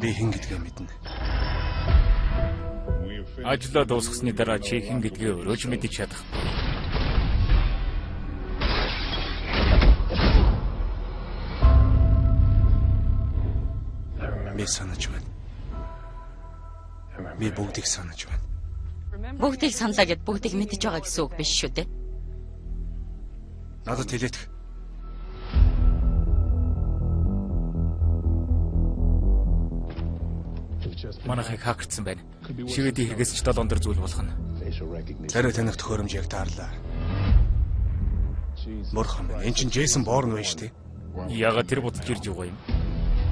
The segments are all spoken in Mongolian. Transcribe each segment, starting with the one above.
Би хэн гэдгээ мэднэ. Ажлаа дуусгасны дараа чи хэн гэдгээ өөрөө ч мэдэж чадахгүй. Би санаж байна. Би бүгдийг санаж байна. Бүгдийг саналаа гэд бүгдийг мэдэж байгаа гэсэн үг биш шүү дээ. Надад хэлээдэх. Манайхыг хакердсан байна. Шивэдийн хэрэгээс ч 7 дор зүйл болох нь. Арай таних төхөөрөмж яг таарлаа. Мөрхөн байна. Энд чинь Джейсон Борн байна шүү дээ. Яагаад тэр бодож ирж байгаа юм?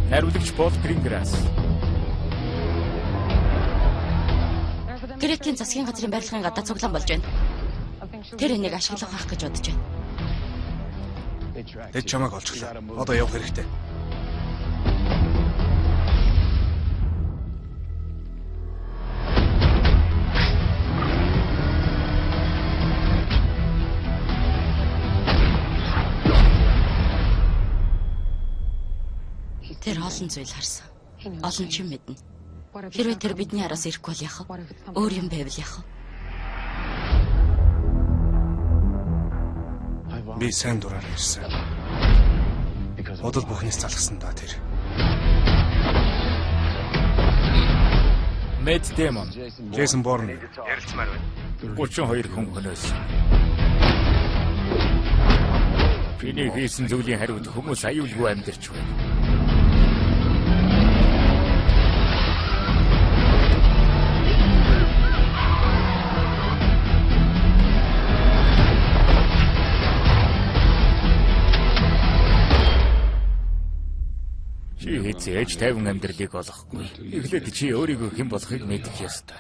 Найруулагч Пол Гринграсс. Грекийн засгийн газрын барилгын гадаа цуглаан болж байна. Тэр энийг ашиглах байх гэж бодож байна. Тэд чамайг олчихлаа. Одоо явах хэрэгтэй. Тэр олон зүйл харсан. Олон ч юм мэднэ. Хэрвээ тэр бидний араас ирэхгүй бол яах вэ? Өөр юм байвал яах вэ? Би сайн дураар ирсэн. Бодол бүхнээс залгсан да тэр. Мэтт Дэймон. Джейсон Борн Ярилцмаар байна. 32 хүн хөнөөс. Биний хийсэн зүйлийн хариуд хүмүүс аюулгүй амьдарч байна. Чи хизээж тайван амьдралыг олохгүй. Эхлээд чи өөрийгөө хэн болохыг мэдэх ёстой.